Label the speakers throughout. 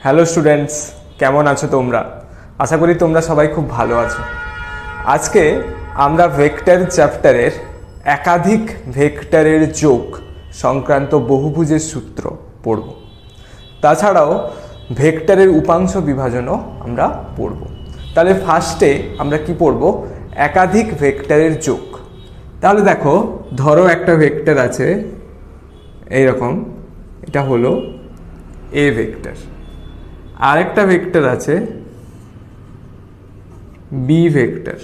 Speaker 1: Hello students, কেমন আছো তোমরা? আশা করি তোমরা সবাই খুব ভালো আছো। আজকে আমরা ভেক্টর চ্যাপ্টারের একাধিক ভেক্টরের যোগ সংক্রান্ত বহুভুজের সূত্র পড়ব। তাছাড়াও ভেক্টরের উপাংশ বিভাজনও আমরা পড়ব। তাহলে ফার্স্টে আমরা কি পড়ব? একাধিক ভেক্টরের যোগ। তাহলে দেখো, ধরো একটা ভেক্টর আছে এইরকম, এটা হলো এ ভেক্টর। আরেকটা ভেক্টর আছে বি ভেক্টর,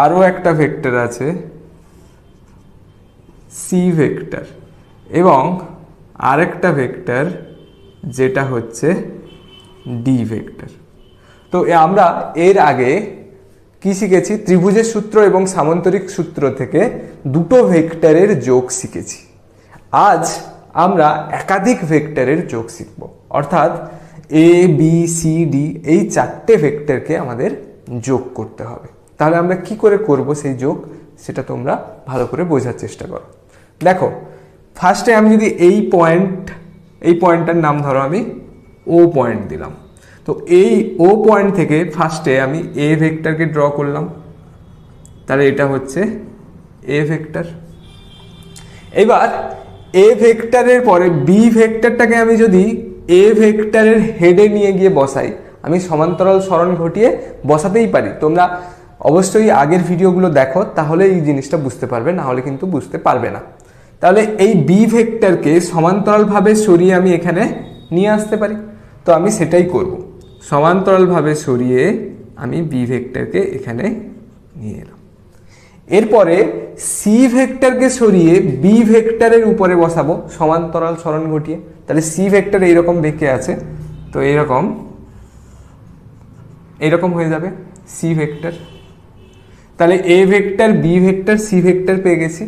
Speaker 1: আরও একটা ভেক্টর আছে সি ভেক্টর, এবং আরেকটা ভেক্টর যেটা হচ্ছে ডি ভেক্টর। তো আমরা এর আগে কি শিখেছি? ত্রিভুজের সূত্র এবং সামান্তরিক সূত্র থেকে দুটো ভেক্টরের যোগ শিখেছি। আজ আমরা একাধিক ভেক্টরের যোগ শিখব, অর্থাৎ এ বি সি ডি এই চারটে ভেক্টরকে আমাদের যোগ করতে হবে। তাহলে আমরা কি করে করব সেই যোগ, সেটা তোমরা ভালো করে বোঝার চেষ্টা করো। দেখো, ফার্স্টে আমি যদি এই পয়েন্টটার নাম ধরো আমি ও পয়েন্ট দিলাম। তো এই ও পয়েন্ট থেকে ফার্স্টে আমি এ ভেক্টরকে ড্র করলাম, তাহলে এটা হচ্ছে এ ভেক্টর। এবার এ ভেক্টরের পরে বি ভেক্টরটাকে আমি যদি এ ভেক্টরের হেডে নিয়ে গিয়ে বসাই, আমি সমান্তরাল সরণ ঘটিয়ে বসাতেই পারি। তোমরা অবশ্যই আগের ভিডিওগুলো দেখো, তাহলে এই জিনিসটা বুঝতে পারবে, না হলে কিন্তু বুঝতে পারবে না। তাহলে এই বি ভেক্টরকে সমান্তরালভাবে সরিয়ে আমি এখানে নিয়ে আসতে পারি। তো আমি সেটাই করব, সমান্তরালভাবে সরিয়ে আমি বি ভেক্টরকে এখানে নিয়ে এলাম। এরপরে সি ভেক্টরকে সরিয়ে বি ভেক্টরের উপরে বসাবো সমান্তরাল সরণ ঘটিয়ে। তাহলে সি ভেক্টর এইরকম বেঁকে আছে, তো এইরকম হয়ে যাবে সি ভেক্টর। তাহলে A vector B vector C vector পেয়ে গেছি।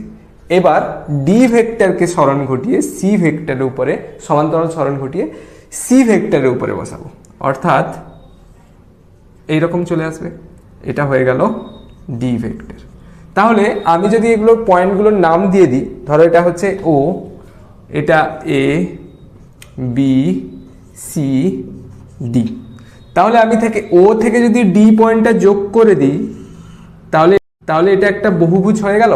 Speaker 1: এবার ডি ভেক্টরকে সরণ ঘটিয়ে সি ভেক্টরের উপরে সমান্তরাল সরণ ঘটিয়ে সি ভেক্টরের উপরে বসাবো, অর্থাৎ এইরকম চলে আসবে। এটা হয়ে গেল ডি ভেক্টর। তাহলে আমি যদি এগুলোর পয়েন্টগুলোর নাম দিয়ে দিই, ধরো এটা হচ্ছে ও, এটা এ বি সি ডি। তাহলে আমি ও থেকে যদি ডি পয়েন্টটা যোগ করে দিই, তাহলে এটা একটা বহুভুজ হয়ে গেল।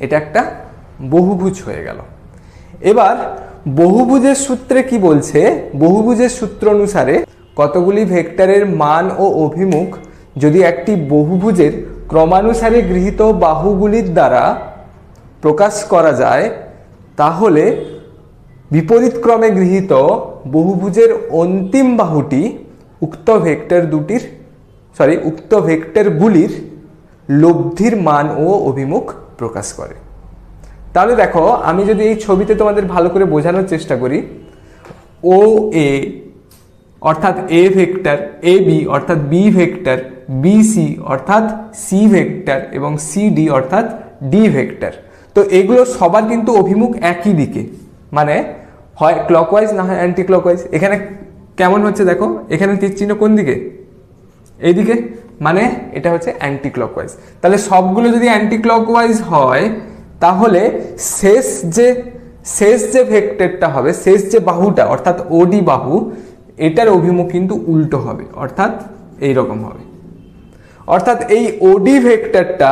Speaker 1: এটা একটা বহুভুজ হয়ে গেল। এবার বহুভুজের সূত্রে কি বলছে? বহুভুজের সূত্র অনুসারে কতগুলি ভেক্টরের মান ও অভিমুখ যদি একটি বহুভুজের ক্রমানুসারে গৃহীত বাহুগুলির দ্বারা প্রকাশ করা যায়, তাহলে বিপরীত ক্রমে গৃহীত বহুভুজের অন্তিম বাহুটি উক্ত ভেক্টরগুলির লব্ধির মান ও অভিমুখ প্রকাশ করে। তাহলে দেখো, আমি যদি এই ছবিতে তোমাদের ভালো করে বোঝানোর চেষ্টা করি, ও এ অর্থাৎ এ ভেক্টর, এ বি অর্থাৎ বি ভেক্টর, বি সি অর্থাৎ সি ভেক্টর এবং সি ডি অর্থাৎ ডি ভেক্টর। তো এগুলো সবার কিন্তু অভিমুখ একই দিকে, মানে হয় ক্লকওয়াইজ না হয় অ্যান্টি ক্লকওয়াইজ। এখানে কেমন হচ্ছে দেখো, এখানে তীর চিহ্ন কোন দিকে? এইদিকে, মানে এটা হচ্ছে অ্যান্টি ক্লকওয়াইজ। তাহলে সবগুলো যদি অ্যান্টি ক্লকওয়াইজ হয়, তাহলে শেষ যে ভেক্টরটা হবে, শেষ যে বাহুটা অর্থাৎ ওডি বাহু, এটার অভিমুখ কিন্তু উল্টো হবে, অর্থাৎ এইরকম হবে। অর্থাৎ এই ওডি ভেক্টরটা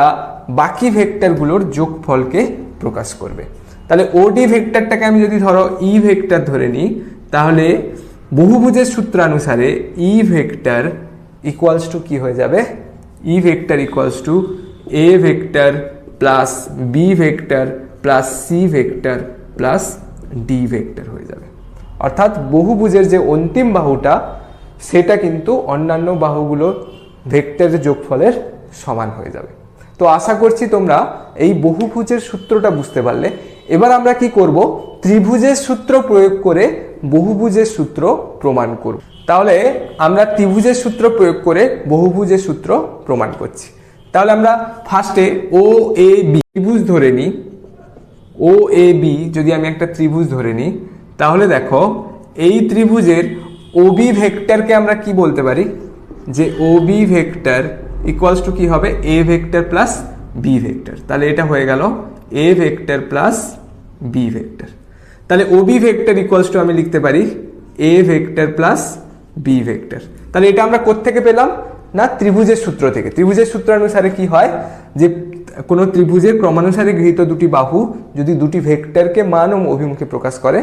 Speaker 1: বাকি ভেক্টরগুলোর যোগফলকে প্রকাশ করবে। তাহলে ওডি ভেক্টরটাকে আমি যদি ধরো ই ভেক্টর ধরে নিই, তাহলে বহুভুজের সূত্রানুসারে ই ভেক্টর ইকুয়ালস টু কি হয়ে যাবে? E vector equals to A vector plus B vector plus C vector plus D vector হয়ে যাবে। অর্থাৎ বহুভুজের যে অন্তিম বাহুটা, সেটা কিন্তু অন্যান্য বাহুগুলোর ভেক্টরের যোগফলের সমান হয়ে যাবে। তো আশা করছি তোমরা এই বহুভুজের সূত্রটা বুঝতে পারলে। এবার আমরা কি করব? ত্রিভুজের সূত্র প্রয়োগ করে বহুভুজের সূত্র প্রমাণ করব। তাহলে আমরা ত্রিভুজের সূত্র প্রয়োগ করে বহুভুজের সূত্র প্রমাণ করছি। তাহলে আমরা ফার্স্টে ও এ বি ত্রিভুজ ধরে নিই। ও এ বি যদি আমি একটা ত্রিভুজ ধরে নিই, তাহলে দেখো, এই ত্রিভুজের ওবি ভেক্টরকে আমরা কি বলতে পারি? যে ওবি ভেক্টর ইকুয়ালস টু কি হবে? A vector plus B vector. তাহলে এটা হয়ে গেল A vector plus B vector. তাহলে ওবি ভেক্টর ইকুয়ালস টু আমি লিখতে পারি A vector plus B vector. তাহলে এটা আমরা কোত্থেকে পেলাম? না ত্রিভুজের সূত্র থেকে। ত্রিভুজের সূত্র অনুসারে কি হয় যে কোনো ত্রিভুজের ক্রমানুসারে গৃহীত দুটি বাহু যদি দুটি ভেক্টরকে মান ও অভিমুখে প্রকাশ করে,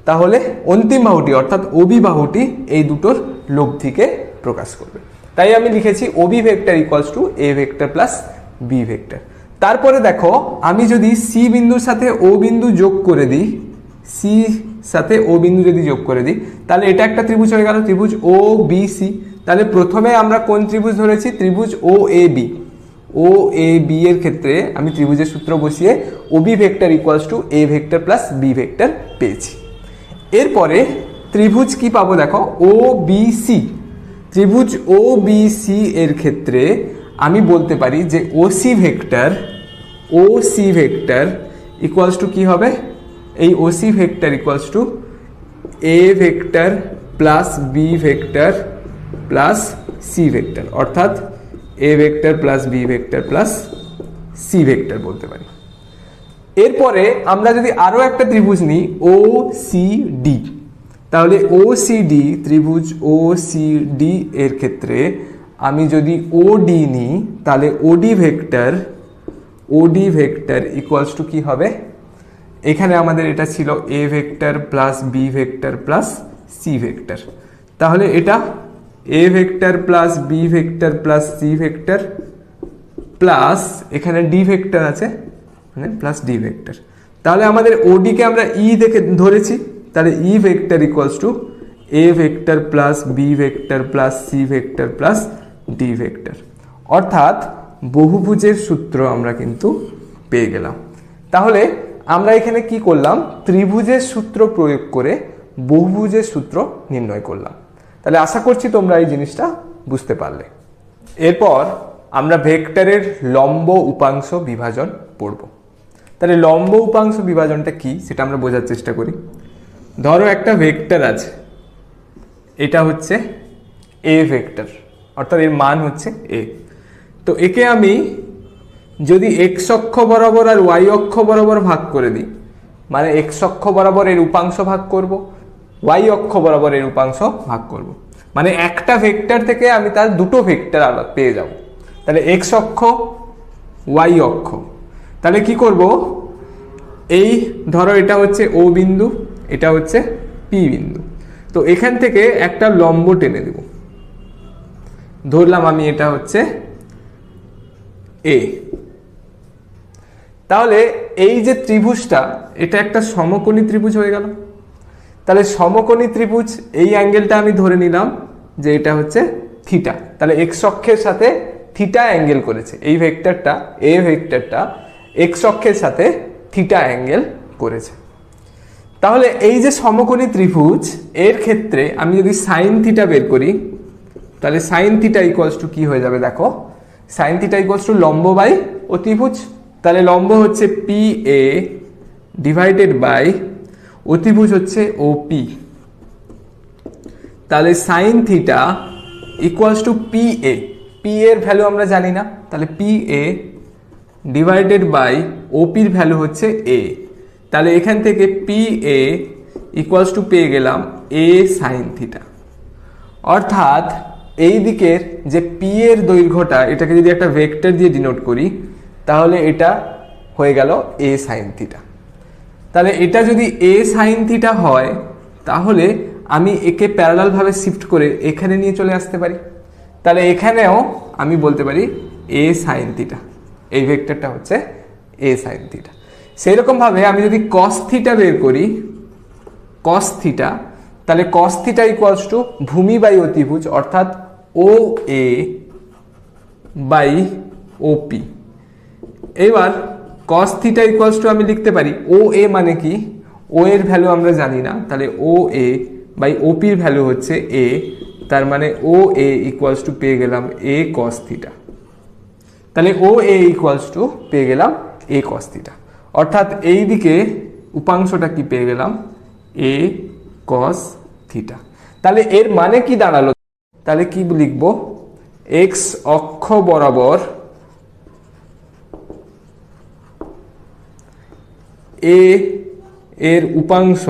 Speaker 1: তাহলে অন্তিম বাহুটি অর্থাৎ ওবি বাহুটি এই দুটোর লব্ধিকে প্রকাশ করবে। তাই আমি লিখেছি OB vector equals to A vector plus B vector. তারপরে দেখো, আমি যদি সি বিন্দুর সাথে ও বিন্দু যোগ করে দিই, সি সাথে ও বিন্দু যদি যোগ করে দিই, তাহলে এটা একটা ত্রিভুজ হয়ে গেল, ত্রিভুজ ও বি সি। তাহলে প্রথমে আমরা কোন ত্রিভুজ ধরেছি? ত্রিভুজ ও A B. O A B এর ক্ষেত্রে আমি ত্রিভুজের সূত্র বসিয়ে OB vector equals to A vector plus B vector পেয়েছি। এরপরে ত্রিভুজ কি পাবো দেখো, ও বি সি। ত্রিভুজ ও বি সি এর ক্ষেত্রে আমি বলতে পারি যে O C vector equals to কি হবে? এই O C vector equals to A vector plus B vector plus C vector, অর্থাৎ A vector plus B vector plus C vector বলতে পারি। এরপরে আমরা যদি আরো একটা ত্রিভুজ নিই ও সি ডি, তাহলে ও সি ডি, ত্রিভুজ ও সি ডি এর ক্ষেত্রে আমি যদি ও ডি নিই, তাহলে ওডি ভেক্টর ইকুয়ালস টু কি হবে? এখানে আমাদের এটা ছিল A vector plus B vector plus C vector. তাহলে এটা A vector plus B vector plus C vector plus এখানে ডি ভেক্টর আছে, মানে প্লাস ডি ভেক্টর। তাহলে আমাদের ওডিকে আমরা ই দেখে ধরেছি, তাহলে E vector equals to A vector plus B vector plus C vector plus D vector. অর্থাৎ বহুভুজের সূত্র আমরা কিন্তু পেয়ে গেলাম। তাহলে আমরা এখানে কি করলাম? ত্রিভুজের সূত্র প্রয়োগ করে বহুভুজের সূত্র নির্ণয় করলাম। তাহলে আশা করছি তোমরা এই জিনিসটা বুঝতে পারলে। এরপর আমরা ভেক্টরের লম্ব উপাংশ বিভাজন পড়ব। তাহলে লম্ব উপাংশ বিভাজনটা কি সেটা আমরা বোঝার চেষ্টা করি। ধরো একটা ভেক্টর আছে, এটা হচ্ছে এ ভেক্টর, অর্থাৎ এর মান হচ্ছে এ। তো একে আমি যদি এক্স অক্ষ বরাবর আর ওয়াই অক্ষ বরাবর ভাগ করে দিই, মানে এক্স অক্ষ বরাবর এর উপাংশ ভাগ করব, ওয়াই অক্ষ বরাবর এর উপাংশ ভাগ করব, মানে একটা ভেক্টর থেকে আমি তার দুটো ভেক্টর আলাদা পেয়ে যাব। তাহলে এক্স অক্ষ, ওয়াই অক্ষ। তাহলে কি করব? এই ধরো এটা হচ্ছে ও বিন্দু, এটা হচ্ছে পি বিন্দু। তো এখান থেকে একটা লম্ব টেনে দেব, ধরলাম আমি এটা হচ্ছে এ। তাহলে এই যে ত্রিভুজটা, এটা একটা সমকোণী ত্রিভুজ হয়ে গেল। তাহলে সমকোণী ত্রিভুজ, এই অ্যাঙ্গেলটা আমি ধরে নিলাম যে এটা হচ্ছে থিটা। তাহলে এক্স অক্ষের সাথে থিটা অ্যাঙ্গেল করেছে এই ভেক্টরটা, এ ভেক্টরটা এক্স অক্ষের সাথে থিটা অ্যাঙ্গেল করেছে। তাহলে এই যে সমকোণী ত্রিভুজ, এর ক্ষেত্রে আমি যদি সাইন থিটা বের করি, তাহলে সাইন থিটা ইকুয়ালস টু কি হয়ে যাবে দেখো, সাইন থিটা ইকুয়ালস টু লম্ব বাই অতিভুজ। তাহলে লম্ব হচ্ছে পি এ ডিভাইডেড বাই অতিভুজ হচ্ছে ও পি। তাহলে sine theta equals to P A, P এর ভ্যালু আমরা জানি না, তাহলে পি এ ডিভাইডেড বাই ওপির ভ্যালু হচ্ছে এ। তাহলে এখান থেকে পি এ ইকুয়ালস টু পেয়ে গেলাম এ সাইন থিটা। অর্থাৎ এই দিকের যে পি এর দৈর্ঘ্যটা, এটাকে যদি একটা ভেক্টর দিয়ে ডিনোট করি, তাহলে এটা হয়ে গেল এ সাইন থিটা। তাহলে এটা যদি এ সাইন থিটা হয়, তাহলে আমি একে প্যারালাল ভাবে শিফট করে এখানে নিয়ে চলে আসতে পারি। তাহলে এখানেও আমি বলতে পারি এ সাইন থিটা, এই ভেক্টরটা হচ্ছে এ সাইন থিটা। সেই রকম ভাবে আমি যদি কস থিটা বের করি, কস থিটা, তাহলে কস থিটা ইকুয়ালস টু ভূমি বাই অতিভুজ, অর্থাৎ ও এ বাই ওপি। এবার কস থিটা ইকুয়ালস টু আমি লিখতে পারি ও এ মানে কি, ও এর ভ্যালু আমরা জানি না, তাহলে ও এ বাই ওপির ভ্যালু হচ্ছে এ, তার মানে ও এ ইকুয়ালস টু পেয়ে গেলাম এ কস থিটা। তাহলে ও এ ইকুয়ালস টু পেয়ে গেলাম এ কস থিটা। অর্থাৎ এই দিকে উপাংশটা কি পেয়ে গেলাম, এ কস থিটা। তাহলে এর মানে কি দাঁড়ালো? তাহলে কি লিখব, এক্স অক্ষ বরাবর এ এর উপাংশ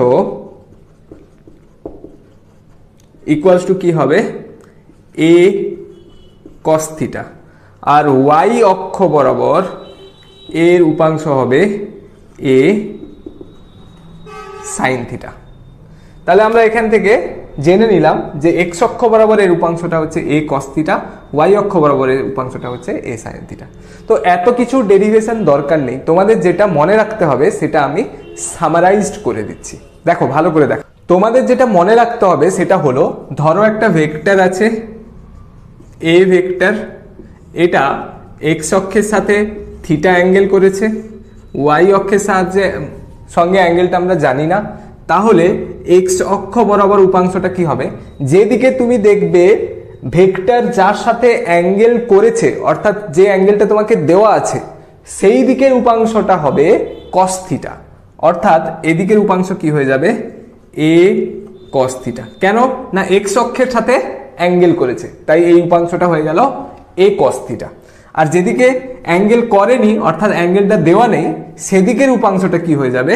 Speaker 1: ইকুয়ালস টু কি হবে এ কস থিটা, আর ওয়াই অক্ষ বরাবর এর উপাংশ হবে এ সাইন থিটা। তাহলে আমরা এখান থেকে জেনে নিলাম যে এক্স অক্ষ বরাবর এর উপাংশটা হচ্ছে এ কস থিটা, ওয়াই অক্ষ বরাবর এর উপাংশটা হচ্ছে এ সাইন থিটা। তো এত কিছু ডেরিভেশন দরকার নেই, তোমাদের যেটা মনে রাখতে হবে সেটা আমি সামারাইজড করে দিচ্ছি। দেখো ভালো করে দেখো, তোমাদের যেটা মনে রাখতে হবে সেটা হলো, ধরো একটা ভেক্টর আছে এ ভেক্টর, এটা এক্স অক্ষের সাথে থিটা অ্যাঙ্গেল করেছে, ওয়াই অক্ষের সঙ্গে অ্যাঙ্গেলটা আমরা জানি না, তাহলে এক্স অক্ষ বরাবর উপাংশটা কি হবে, যেদিকে তুমি দেখবে ভেক্টর যার সাথে অ্যাঙ্গেল করেছে, অর্থাৎ যে অ্যাঙ্গেলটা তোমাকে দেওয়া আছে সেই দিকের উপাংশটা হবে কস থিটা, অর্থাৎ এদিকের উপাংশ কি হয়ে যাবে এ কস থিটা। কেন না এক্স অক্ষের সাথে অ্যাঙ্গেল করেছে, তাই এই উপাংশটা হয়ে গেল এ কস থিটা। আর যেদিকে অ্যাঙ্গেল করেনি, অর্থাৎ অ্যাঙ্গেলটা দেওয়া নেই, সেদিকের উপাংশটা কি হয়ে যাবে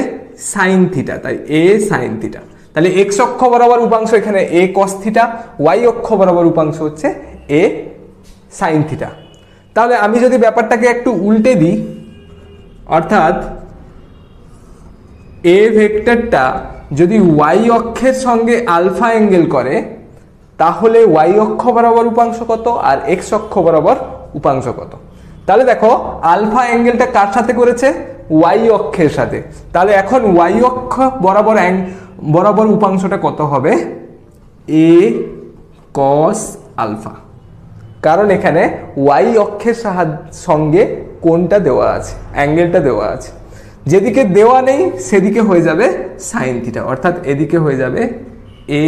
Speaker 1: সাইন থিটা, তাই এ সাইন থিটা। তাহলে এক্স অক্ষ বরাবর উপাংশ এখানে এ কস থিটা, ওয়াই অক্ষ বরাবর উপাংশ হচ্ছে এ সাইন থিটা। তাহলে আমি যদি ব্যাপারটাকে একটু উল্টে দিই, অর্থাৎ এ ভেক্টরটা যদি ওয়াই অক্ষের সঙ্গে আলফা অ্যাঙ্গেল করে, তাহলে ওয়াই অক্ষ বরাবর উপাংশ কত আর এক্স অক্ষ বরাবর উপাংশ কত। তাহলে দেখো আলফা অ্যাঙ্গেলটা কার সাথে করেছে, ওয়াই অক্ষের সাথে, তাহলে এখন ওয়াই অক্ষ বরাবর উপাংশটা কত হবে এ কস আলফা, কারণ এখানে ওয়াই অক্ষের সঙ্গে কোনটা দেওয়া আছে, অ্যাঙ্গেলটা দেওয়া আছে। যেদিকে দেওয়া নেই সেদিকে হয়ে যাবে সাইন থিটা, অর্থাৎ এদিকে হয়ে যাবে এ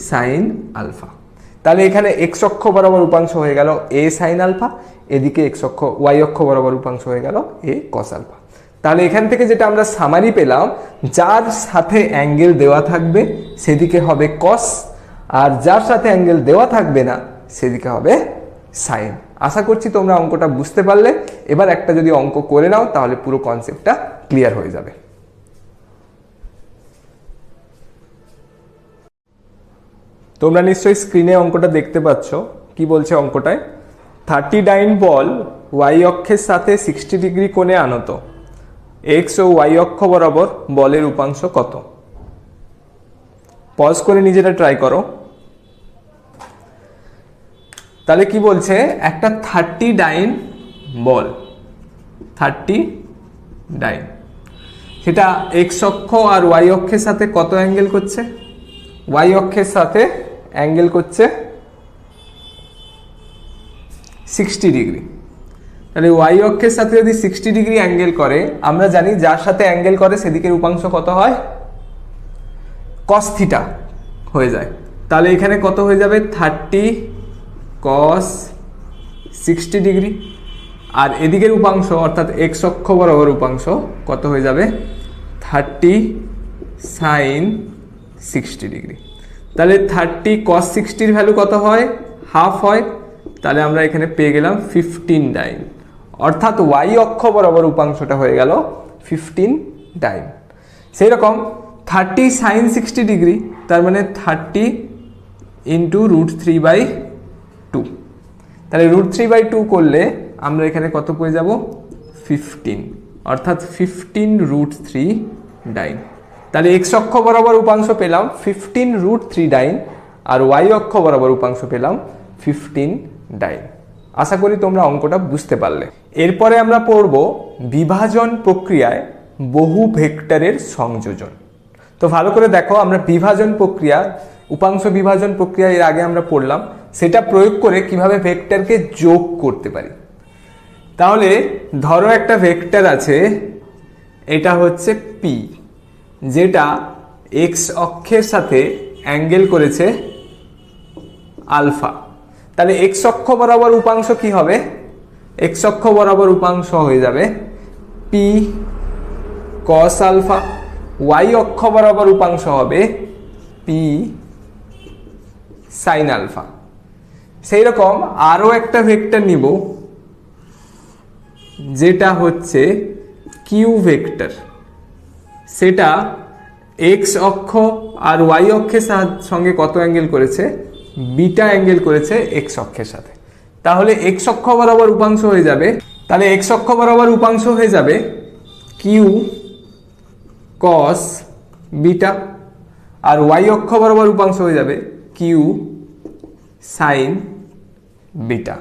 Speaker 1: সাইন আলফা। তাহলে এখানে এক্স অক্ষ বরাবর উপাংশ হয়ে গেল এ সাইন আলফা, এদিকে ওয়াই অক্ষ বরাবর উপাংশ হয়ে গেল এ কস আলফা। তাহলে এখান থেকে যেটা আমরা সামারি পেলাম, যার সাথে অ্যাঙ্গেল দেওয়া থাকবে সেদিকে হবে কস, আর যার সাথে অ্যাঙ্গেল দেওয়া থাকবে না সেদিকে হবে সাইন। আশা করছি তোমরা অঙ্কটা বুঝতে পারলে। এবার একটা যদি অঙ্ক করে নাও তাহলে পুরো কনসেপ্টটা ক্লিয়ার হয়ে যাবে। তোমরা নিশ্চয়ই স্ক্রিনে অঙ্কটা দেখতে পাচ্ছ। কি বলছে অঙ্কটায়, 39 বল ওয়াই অক্ষের সাথে 60 ডিগ্রি কোণে আনত, এক্স ও ওয়াই অক্ষ বরাবর বলের উপাংশ কত। পজ করে নিজেরা ট্রাই করো। তাহলে কি বলছে, একটা 39 বল, 39, সেটা এক্স অক্ষ আর ওয়াই অক্ষের সাথে কত অ্যাঙ্গেল করছে, ওয়াই অক্ষের সাথে অ্যাঙ্গেল করছে 60 ডিগ্রি। তাহলে ওয়াই অক্ষের সাথে যদি 60 ডিগ্রি অ্যাঙ্গেল করে, আমরা জানি যার সাথে অ্যাঙ্গেল করে সেদিকের উপাংশ কত হয়, কস থিটা হয়ে যায়। তাহলে এখানে কত হয়ে যাবে 30 কস 60 ডিগ্রি, আর এদিকের উপাংশ অর্থাৎ এক্স অক্ষ বরাবর উপাংশ কত হয়ে যাবে 30 সাইন 60 ডিগ্রি। তাহলে 30 কস 60 এর ভ্যালু কত হয়, হাফ হয়। তাহলে আমরা এখানে পেয়ে গেলাম 15 ডাইন, অর্থাৎ ওয়াই অক্ষ বরাবর উপাংশটা হয়ে গেল 15 ডাইন। সেই রকম 30 সাইন 60 ডিগ্রি, তার মানে 30 ইন্টু √3/2। তাহলে √3/2 করলে আমরা এখানে কত পেয়ে যাব 15, অর্থাৎ 15 √3 ডাইন। তাহলে এক্স অক্ষ বরাবর উপাংশ পেলাম 15 √3 ডাইন, আর ওয়াই অক্ষ বরাবর উপাংশ পেলাম 15 ডাইন। আশা করি তোমরা অঙ্কটা বুঝতে পারলে। এরপরে আমরা পড়ব বিভাজন প্রক্রিয়ায় বহু ভেক্টরের সংযোজন। তো ভালো করে দেখো, আমরা বিভাজন প্রক্রিয়া, উপাংশ বিভাজন প্রক্রিয়া এর আগে আমরা পড়লাম, সেটা প্রয়োগ করে কিভাবে ভেক্টরকে যোগ করতে পারি। তাহলে ধরো একটা ভেক্টর আছে, এটা হচ্ছে পি, যেটা এক্স অক্ষের সাথে অ্যাঙ্গেল করেছে আলফা। তাহলে এক্স অক্ষ বরাবর উপাংশ কি হবে, এক্স অক্ষ বরাবর উপাংশ হয়ে যাবে পি কস আলফা, ওয়াই অক্ষ বরাবর উপাংশ হবে পি সাইন আলফা। সেই রকম আরো একটা ভেক্টর নিব, যেটা হচ্ছে কিউ ভেক্টর, সেটা এক্স অক্ষ আর ওয়াই অক্ষের সঙ্গে কত অ্যাঙ্গেল করেছে, বিটা অ্যাঙ্গেল করেছে এক্স অক্ষের সাথে। তাহলে এক্স অক্ষ বরাবর উপাংশ হয়ে যাবে, তাহলে এক্স অক্ষ বরাবর উপাংশ হয়ে যাবে কিউ কস বিটা, আর ওয়াই অক্ষ বরাবর উপাংশ হয়ে যাবে কিউ সাইন বিটা।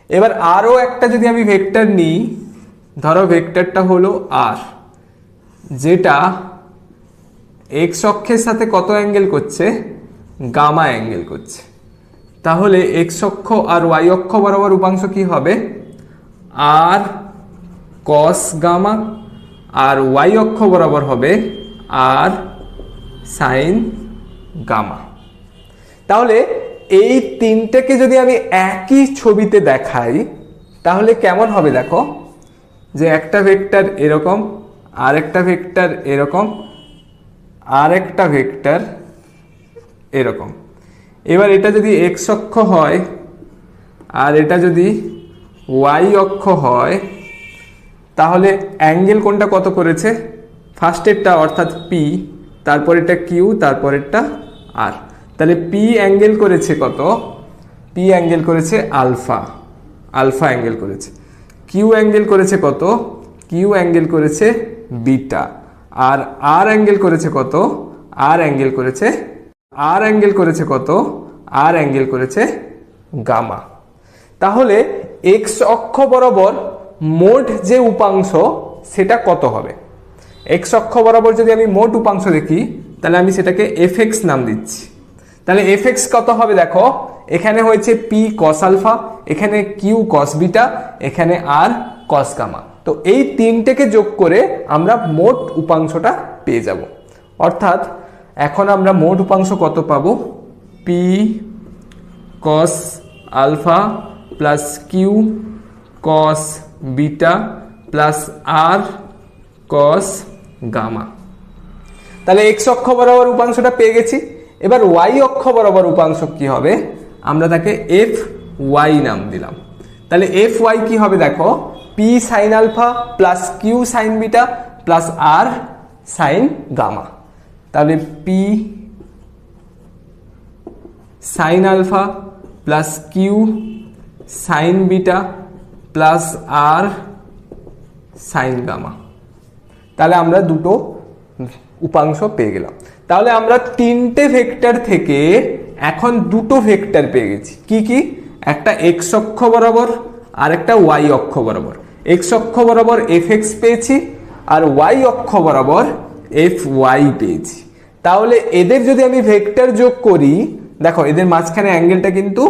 Speaker 1: এবার আরও একটা যদি আমি ভেক্টর নিই, ধরো ভেক্টরটা হলো আর, যেটা এক্স অক্ষের সাথে কত অ্যাঙ্গেল করছে, গামা অ্যাঙ্গেল করছে। তাহলে এক্স অক্ষ আর ওয়াই অক্ষ বরাবর উপাংশ কি হবে, আর কস গামা, আর ওয়াই অক্ষ বরাবর হবে আর সাইন গামা। তাহলে এই তিনটাকে যদি আমি একই ছবিতে দেখাই তাহলে কেমন হবে দেখো, যে একটা ভেক্টর এরকম, আর একটা ভেক্টর এরকম, আর একটা ভেক্টর এরকম। এবার এটা যদি এক্স অক্ষ হয় আর এটা যদি ওয়াই অক্ষ হয়, তাহলে অ্যাঙ্গেল কোনটা কত করেছে, ফার্স্টেরটা অর্থাৎ পি, তারপরেরটা কিউ, তারপরেরটা আর। তাহলে পি অ্যাঙ্গেল করেছে কত, পি অ্যাঙ্গেল করেছে আলফা, আলফা অ্যাঙ্গেল করেছে। কিউ অ্যাঙ্গেল করেছে কত, কিউ অ্যাঙ্গেল করেছে বিটা। আর আর অ্যাঙ্গেল করেছে কত, আর অ্যাঙ্গেল করেছে, আর অ্যাঙ্গেল করেছে কত, আর অ্যাঙ্গেল করেছে গামা। তাহলে এক্স অক্ষ বরাবর মোট যে উপাংশ সেটা কত হবে, এক্স অক্ষ বরাবর যদি আমি মোট উপাংশ দেখি তাহলে আমি সেটাকে এফ এক্স নাম দিচ্ছি। তাহলে এফ এক্স কত হবে দেখো, এখানে হয়েছে পি কস আলফা, এখানে কিউ কস বিটা, এখানে আর কস গামা। তো এই তিনটেকে যোগ করে আমরা মোট উপাংশটা পেয়ে যাব। অর্থাৎ এখন আমরা মোট উপাংশ কত পাবো, P cos alpha plus Q cos beta plus R cos gamma. তাহলে এক্স অক্ষ বরাবর উপাংশটা পেয়ে গেছি। এবার ওয়াই অক্ষ বরাবর উপাংশ কি হবে, আমরা তাকে এফ ওয়াই নাম দিলাম। তাহলে এফ ওয়াই কি হবে দেখো, P sine alpha plus Q sine beta plus R sine gamma. তাহলে P sine alpha plus Q sine beta plus R sine gamma. তাহলে আমরা দুটো উপাংশ পেয়ে গেলাম। তাহলে আমরা তিনটে ভেক্টর থেকে এখন দুটো ভেক্টর পেয়ে গেছি। কি কি, একটা এক্স অক্ষ বরাবর আর একটা ওয়াই অক্ষ বরাবর। এক্স অক্ষ বরাবর এফ এক্স পেয়েছি আর ওয়াই অক্ষ বরাবর এফ ওয়াই পেয়েছি। তাহলে এদের যদি আমি ভেক্টর যোগ করি, দেখো এদের মাঝখানে অ্যাঙ্গেলটা কিন্তু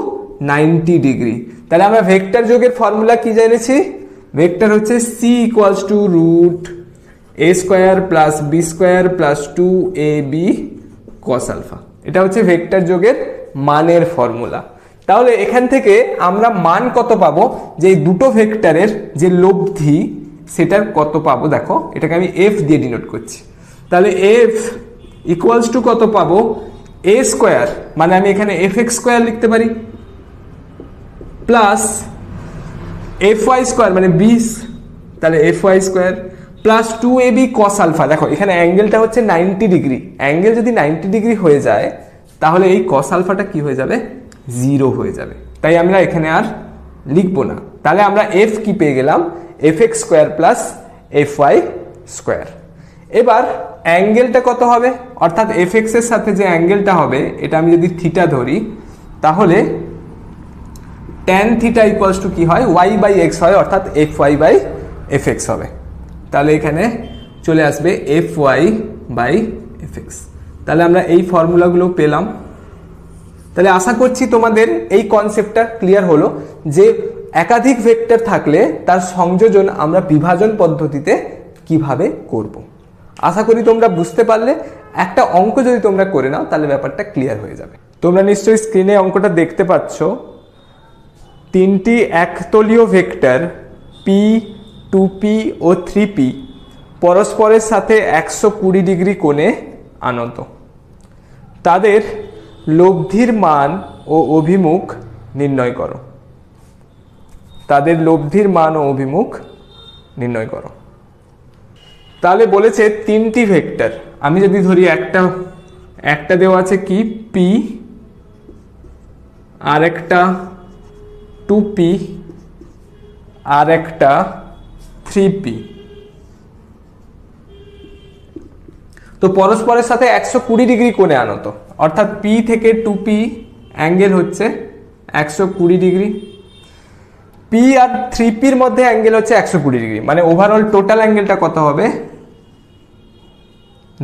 Speaker 1: 90 ডিগ্রি। তাহলে আমরা ভেক্টর যোগের ফর্মুলা কি জেনেছি, ভেক্টর হচ্ছে C equals to root A square plus B square plus 2ab cos alpha. এটা হচ্ছে ভেক্টর যোগের মানের ফর্মুলা। তাহলে এখান থেকে আমরা মান কত পাবো, যে এই দুটো ভেক্টরের যে লব্ধি সেটার কত পাবো, দেখো এটাকে আমি এফ দিয়ে ডিনোট করছি। তাহলে এফ ইকুয়ালস টু কত পাবো, এ স্কোয়ার মানে আমি এখানে এফ এক্স স্কোয়ার লিখতে পারি প্লাস এফ ওয়াই স্কোয়ার মানে 20, তাহলে F Y square plus 2ab cos alpha. দেখো এখানে অ্যাঙ্গেলটা হচ্ছে 90 ডিগ্রি, অ্যাঙ্গেল যদি 90 ডিগ্রি হয়ে যায় তাহলে এই কস আলফাটা কি হয়ে যাবে, 0 হয়ে যাবে। তাই আমরা এখানে আর লিখবো না। তাহলে আমরা এফ কি পেয়ে গেলাম, F X square plus F Y square. এবার অ্যাঙ্গেলটা কত হবে, অর্থাৎ এফ এক্স এর সাথে যে অ্যাঙ্গেলটা হবে এটা আমি যদি থিটা ধরি তাহলে ট্যান থিটা ইকুয়ালস টু কি হয়, ওয়াই বাই এক্স হয়, অর্থাৎ F Y by F X হবে। তাহলে এখানে চলে আসবে F Y by F X. তাহলে আমরা এই ফর্মুলাগুলো পেলাম। তাহলে আশা করছি তোমাদের এই কনসেপ্টটা ক্লিয়ার হলো যে একাধিক ভেক্টর থাকলে তার সংযোজন আমরা বিভাজন পদ্ধতিতে কিভাবে করব। আশা করি তোমরা বুঝতে পারলে। একটা অঙ্ক যদি তোমরা করে নাও তাহলে ব্যাপারটা ক্লিয়ার হয়ে যাবে। তোমরা নিশ্চয়ই স্ক্রিনে অঙ্কটা দেখতে পাচ্ছ। তিনটি একতলীয় ভেক্টর পি, 2p ও 3p পরস্পরের সাথে 120 ডিগ্রি কোণে আনত। তাদের লব্ধির মান ও অভিমুখ নির্ণয় করো। তাদের লব্ধির মান ও অভিমুখ নির্ণয় করো। তাহলে বলেছে তিনটি ভেক্টর, আমি যদি ধরি একটা দেওয়া আছে কি পি, আর একটা 2p, আর একটা 3p, তো পরস্পরের সাথে 120 ডিগ্রি কোণে আনো, তো অর্থাৎ p থেকে 2p অ্যাঙ্গেল হচ্ছে 120 ডিগ্রি, p আর 3p এর মধ্যে অ্যাঙ্গেল হচ্ছে 120 ডিগ্রি, মানে ওভারঅল টোটাল অ্যাঙ্গেলটা কত হবে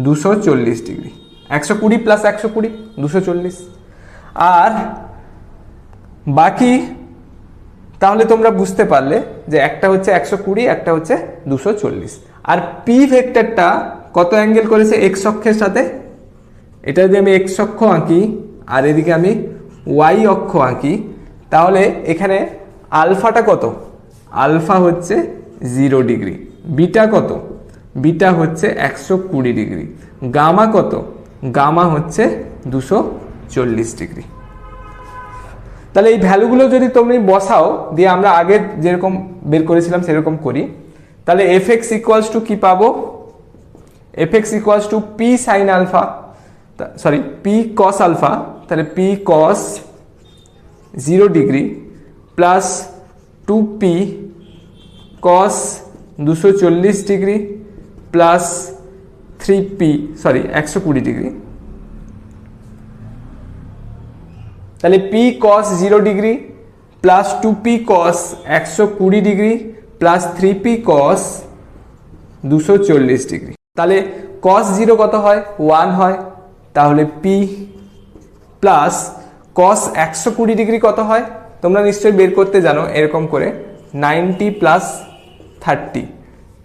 Speaker 1: 240 ডিগ্রি। 120 প্লাস 120 240। আর বাকি তাহলে তোমরা বুঝতে পারলে যে একটা হচ্ছে 120, একটা হচ্ছে 240। আর পি ভেক্টরটা কত অ্যাঙ্গেল করেছে এক্স অক্ষের সাথে, এটা যদি আমি এক্স অক্ষ আঁকি আর এদিকে আমি ওয়াই অক্ষ আঁকি, তাহলে এখানে আলফাটা কত, আলফা হচ্ছে 0 ডিগ্রি, বিটা কত, বিটা হচ্ছে 120 ডিগ্রি, গামা কত, গামা হচ্ছে 240 ডিগ্রি। তাহলে এই ভ্যালুগুলো যদি তুমি বসাও, দিয়ে আমরা আগে যেরকম বের করেছিলাম সেরকম করি, তাহলে এফ এক্স ইকুয়ালস টু কি পাবো, F X equals to P sine alpha, sorry P cos alpha, তাহলে P cos 0 degree plus 2p cos 240 degree plus 3p, sorry 120 degree, তাহলে p cos 0 degree plus 2p cos 120 degree plus 3p cos 240 degree. তাহলে cos 0 কত হয় 1 হয়, তাহলে p plus cos 120 degree কত হয় তোমরা নিশ্চয়ই বের করতে জানো, এরকম করে 90 প্লাস 30,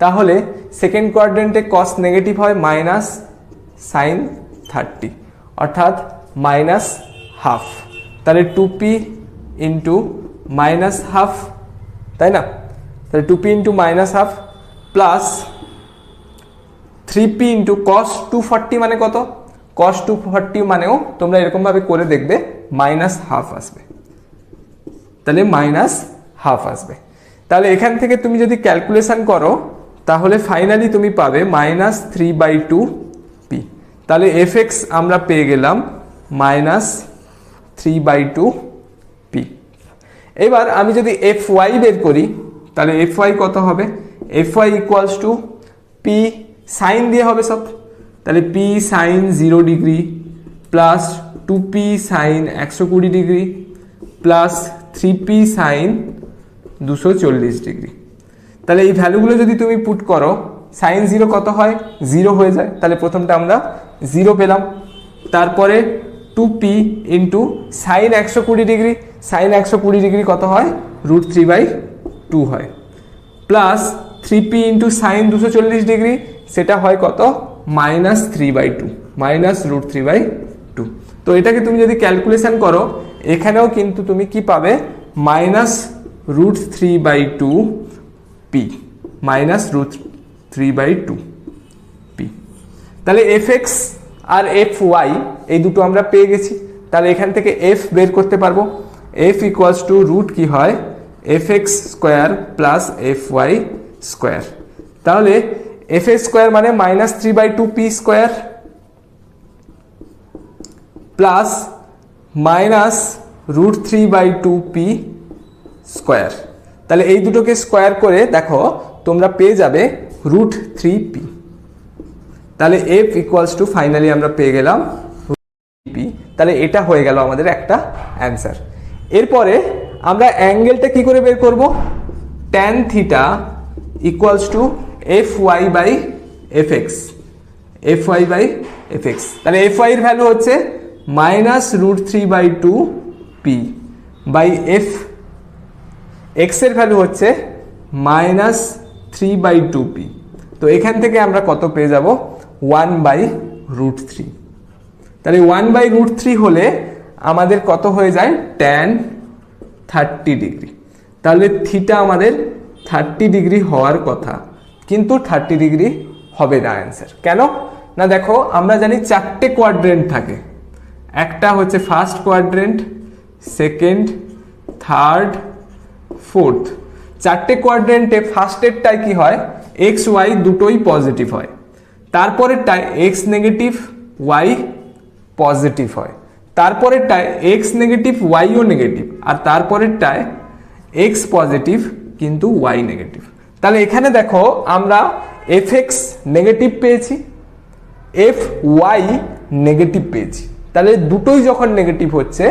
Speaker 1: তাহলে সেকেন্ড কোয়াড্রেন্টে cos নেগেটিভ হয় মাইনাস সাইন 30, অর্থাৎ মাইনাস হাফ, তাহলে 2p ইন্টু মাইনাস হাফ, তাই না, তাহলে 2p into minus half plus 3p into cos 240 মানে কত, কস 240 মানেও তোমরা এরকমভাবে করে দেখবে মাইনাস হাফ আসবে, তাহলে মাইনাস হাফ আসবে। তাহলে এখান থেকে তুমি যদি ক্যালকুলেশন করো তাহলে ফাইনালি তুমি পাবে মাইনাস 3/2p, তাহলে এফ এক্স আমরা পেয়ে গেলাম মাইনাস 3/2p। এবার আমি যদি এফ ওয়াই বের করি, তাহলে এফ ওয়াই কত হবে, F Y equals to P sine দিয়ে হবে সব, তাহলে P sine 0 degree plus 2p sine 120 degree plus 3p sine 240 degree. তাহলে এই ভ্যালুগুলো যদি তুমি পুট করো, সাইন 0 কত হয় 0 হয়ে যায়, তাহলে প্রথমটা আমরা 0 পেলাম, তারপরে 2p into sine 120 degree, sine 120 degree কত হয় √3/2 হয়, plus 3p into sign 240 degree, সেটা হয় কত মাইনাস 3/2, মাইনাস √3/2। তো এটাকে তুমি যদি ক্যালকুলেশন করো, এখানেও কিন্তু তুমি কি পাবে মাইনাস √3/2p, মাইনাস √3/2p। তাহলে এফ এক্স আর এফ ওয়াই এই দুটো আমরা পেয়ে গেছি, তাহলে এখান থেকে এফ বের করতে পারবো, এফ ইকুয়ালস টু রুট কি হয় F X square plus F Y square, তাহলে এফ এক্স স্কোয়ার মানে minus 3/2p square plus minus √3/2p square, তাহলে এই দুটোকে স্কোয়ার করে দেখো তোমরা পেয়ে যাবে √3p, তাহলে এফ ইকুয়ালস টু ফাইনালি আমরা পেয়ে গেলাম p, তাহলে এটা হয়ে গেল আমাদের একটা অ্যান্সার। এরপরে আমরা অ্যাঙ্গেলটা কি করে বের করব, tan theta equals to F Y by F X, F Y by F X, তাহলে এফ ওয়াই এর ভ্যালু হচ্ছে minus √3/2p by F X এর ভ্যালু হচ্ছে মাইনাস 3/2p, তো এখান থেকে আমরা কত পেয়ে যাব 1/√3, তাহলে 1/√3 হলে আমাদের কত হয়ে যায় tan 30 ডিগ্রি, তাহলে থিটা আমাদের 30 ডিগ্রি হওয়ার কথা, কিন্তু 30 ডিগ্রি হবে না অ্যান্সার। কেন না, দেখো আমরা জানি 4টে কোয়াড্রেন্ট থাকে, একটা হচ্ছে first quadrant, second, third, fourth, 4টে কোয়াড্রেন্টে ফার্স্টেরটায় কি হয় এক্স ওয়াই দুটোই পজিটিভ হয়, তারপরেরটায় এক্স নেগেটিভ ওয়াই পজিটিভ হয়, তারপরেরটায় এক্স নেগেটিভ ওয়াইও নেগেটিভ, আর তারপরেরটায় এক্স পজিটিভ কিন্তু ওয়াই নেগেটিভ। তাহলে এখানে দেখো আমরা এফ এক্স নেগেটিভ পেয়েছি, এফ ওয়াই নেগেটিভ পেয়েছি। তাহলে দুটোই যখন নেগেটিভ হচ্ছে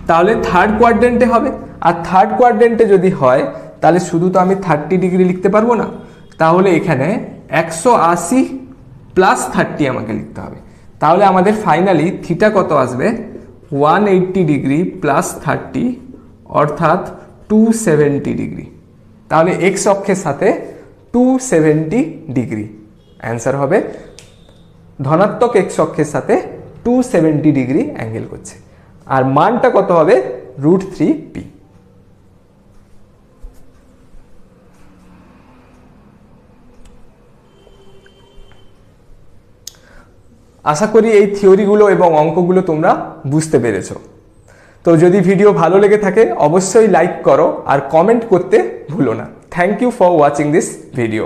Speaker 1: তাহলে থার্ড কোয়াড্রেন্টে হবে। আর থার্ড কোয়াড্রেন্টে যদি হয় তাহলে শুধু তো আমি 30 ডিগ্রি লিখতে পারবো না, তাহলে এখানে 180 প্লাস 30 আমাকে লিখতে হবে। তাহলে আমাদের ফাইনালি থিটা কত আসবে? 180 ডিগ্রি প্লাস 30 অর্থাৎ 270 ডিগ্রি। তাহলে এক্স অক্ষের সাথে 270 ডিগ্রি অ্যান্সার হবে। ধনাত্মক এক্স অক্ষের সাথে 270 ডিগ্রি অ্যাঙ্গেল করছে। আর মানটা কত হবে? √3p। আশা করি এই থিওরিগুলো এবং অঙ্কগুলো তোমরা বুঝতে পেরেছো। তো যদি ভিডিও ভালো লেগে থাকে অবশ্যই লাইক করো আর কমেন্ট করতে ভুলো না। Thank you for watching this video.